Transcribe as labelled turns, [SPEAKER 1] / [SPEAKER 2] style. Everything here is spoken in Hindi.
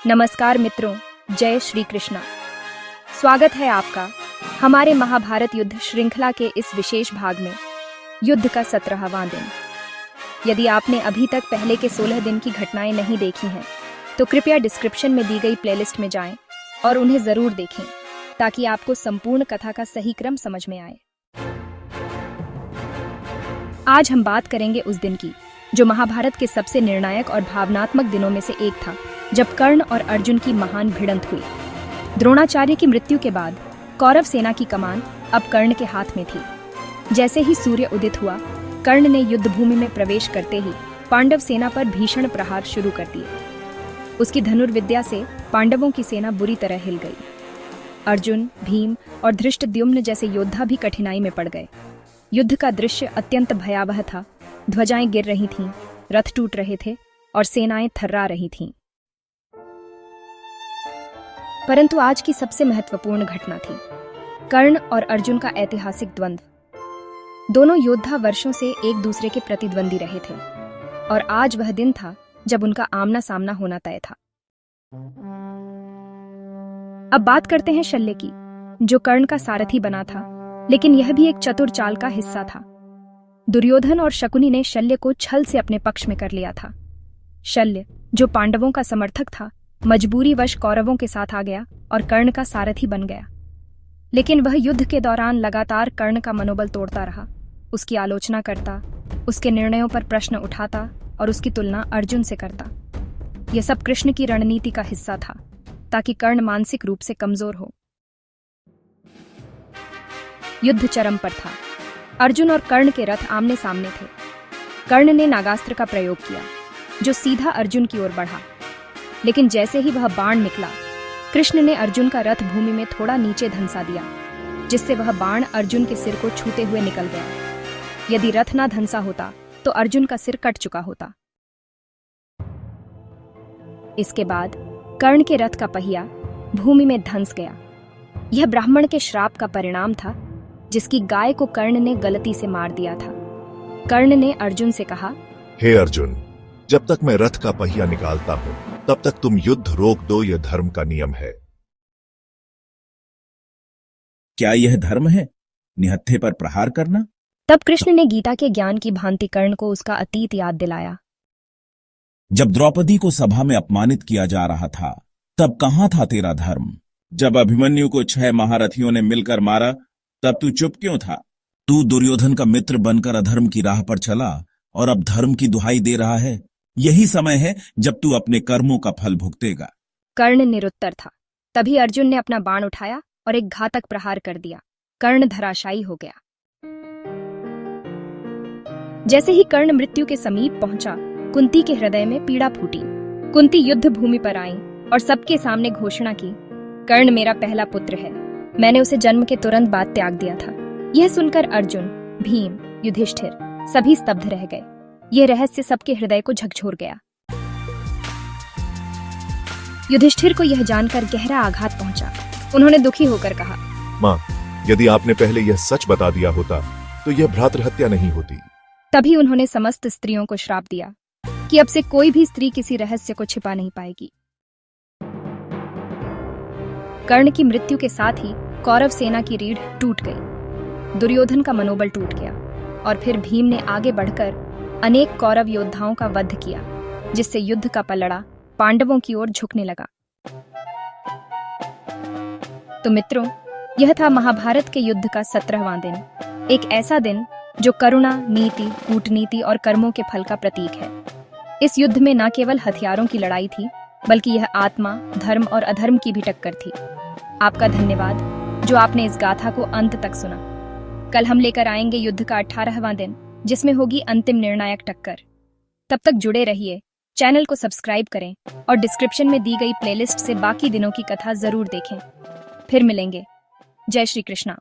[SPEAKER 1] नमस्कार मित्रों, जय श्री कृष्णा। स्वागत है आपका हमारे महाभारत युद्ध श्रृंखला के इस विशेष भाग में, युद्ध का 17वां दिन। यदि आपने अभी तक पहले के 16 दिन की घटनाएं नहीं देखी हैं, तो कृपया डिस्क्रिप्शन में दी गई प्लेलिस्ट में जाएं और उन्हें जरूर देखें, ताकि आपको संपूर्ण कथा का सही क्रम समझ में आए। आज हम बात करेंगे उस दिन की, जो महाभारत के सबसे निर्णायक और भावनात्मक दिनों में से एक था, जब कर्ण और अर्जुन की महान भिड़ंत हुई। द्रोणाचार्य की मृत्यु के बाद कौरव सेना की कमान अब कर्ण के हाथ में थी। जैसे ही सूर्य उदित हुआ, कर्ण ने युद्ध भूमि में प्रवेश करते ही पांडव सेना पर भीषण प्रहार शुरू कर दिए। उसकी धनुर्विद्या से पांडवों की सेना बुरी तरह हिल गई। अर्जुन, भीम और धृष्टद्युम्न जैसे योद्धा भी कठिनाई में पड़ गए। युद्ध का दृश्य अत्यंत भयावह था। ध्वजाएं गिर रही थीं, रथ टूट रहे थे और सेनाएं थर्रा रही थीं। परंतु आज की सबसे महत्वपूर्ण घटना थी कर्ण और अर्जुन का ऐतिहासिक द्वंद्व। दोनों योद्धा वर्षों से एक दूसरे के प्रतिद्वंदी रहे थे, और आज वह दिन था जब उनका आमना सामना होना तय था। अब बात करते हैं शल्य की, जो कर्ण का सारथी बना था, लेकिन यह भी एक चतुर चाल का हिस्सा था। दुर्योधन और शकुनी ने शल्य को छल से अपने पक्ष में कर लिया था। शल्य, जो पांडवों का समर्थक था, मजबूरीवश कौरवों के साथ आ गया और कर्ण का सारथी बन गया। लेकिन वह युद्ध के दौरान लगातार कर्ण का मनोबल तोड़ता रहा, उसकी आलोचना करता, उसके निर्णयों पर प्रश्न उठाता और उसकी तुलना अर्जुन से करता। यह सब कृष्ण की रणनीति का हिस्सा था, ताकि कर्ण मानसिक रूप से कमजोर हो। युद्ध चरम पर था। अर्जुन और कर्ण के रथ आमने सामने थे। कर्ण ने नागास्त्र का प्रयोग किया, जो सीधा अर्जुन की ओर बढ़ा। लेकिन जैसे ही वह बाण निकला, कृष्ण ने अर्जुन का रथ भूमि में थोड़ा नीचे धंसा दिया, जिससे वह बाण अर्जुन के सिर को छूते हुए निकल गया। यदि रथ ना धंसा होता तो अर्जुन का सिर कट चुका होता। इसके बाद कर्ण के रथ का पहिया भूमि में धंस गया। यह ब्राह्मण के श्राप का परिणाम था, जिसकी गाय को कर्ण ने गलती से मार दिया था। कर्ण ने अर्जुन से कहा,
[SPEAKER 2] हे अर्जुन, जब तक मैं रथ का पहिया निकालता हूँ, तब तक तुम युद्ध रोक दो। यह धर्म का नियम है।
[SPEAKER 3] क्या यह धर्म है, निहत्थे पर प्रहार करना?
[SPEAKER 1] तब कृष्ण ने गीता के ज्ञान की भांति कर्ण को उसका अतीत याद दिलाया।
[SPEAKER 3] जब द्रौपदी को सभा में अपमानित किया जा रहा था, तब कहाँ था तेरा धर्म? जब अभिमन्यु को 6 महारथियों ने मिलकर मारा, तब तू चुप क्यों था? तू दुर्योधन का मित्र बनकर अधर्म की राह पर चला और अब धर्म की दुहाई दे रहा है। यही समय है जब तू अपने कर्मों का फल भुगतेगा।
[SPEAKER 1] कर्ण निरुत्तर था। तभी अर्जुन ने अपना बाण उठाया और एक घातक प्रहार कर दिया। कर्ण धराशायी हो गया। जैसे ही कर्ण मृत्यु के समीप पहुंचा, कुंती के हृदय में पीड़ा फूटी। कुंती युद्ध भूमि पर आई और सबके सामने घोषणा की, कर्ण मेरा पहला पुत्र है। मैंने उसे जन्म के तुरंत बाद त्याग दिया था। यह सुनकर अर्जुन, भीम, युधिष्ठिर सभी स्तब्ध रह गए। यह रहस्य सबके हृदय को झकझोर गया। युधिष्ठिर को यह जानकर गहरा आघात पहुंचा। उन्होंने दुखी होकर कहा,
[SPEAKER 2] माँ, यदि आपने पहले यह सच बता दिया होता तो यह भ्रातृहत्या नहीं होती।
[SPEAKER 1] तभी उन्होंने समस्त स्त्रियों को श्राप दिया कि अब से कोई भी स्त्री किसी रहस्य को छिपा नहीं पाएगी। कर्ण की मृत्यु के साथ ही कौरव सेना की रीढ़ टूट गई। दुर्योधन का मनोबल टूट गया और फिर भीम ने आगे बढ़कर अनेक कौरव योद्धाओं का वध किया, जिससे युद्ध का पलड़ा पांडवों की ओर झुकने लगा। तो मित्रों, यह था महाभारत के युद्ध का 17वां दिन। एक ऐसा दिन जो करुणा, नीति, कूटनीति और कर्मों के फल का प्रतीक है। इस युद्ध में न केवल हथियारों की लड़ाई थी, बल्कि यह आत्मा, धर्म और अधर्म की भी टक्कर थी। आपका धन्यवाद जो आपने इस गाथा को अंत तक सुना। कल हम लेकर आएंगे युद्ध का 18वां दिन, जिसमें होगी अंतिम निर्णायक टक्कर। तब तक जुड़े रहिए, चैनल को सब्सक्राइब करें और डिस्क्रिप्शन में दी गई प्लेलिस्ट से बाकी दिनों की कथा जरूर देखें। फिर मिलेंगे। जय श्री कृष्णा।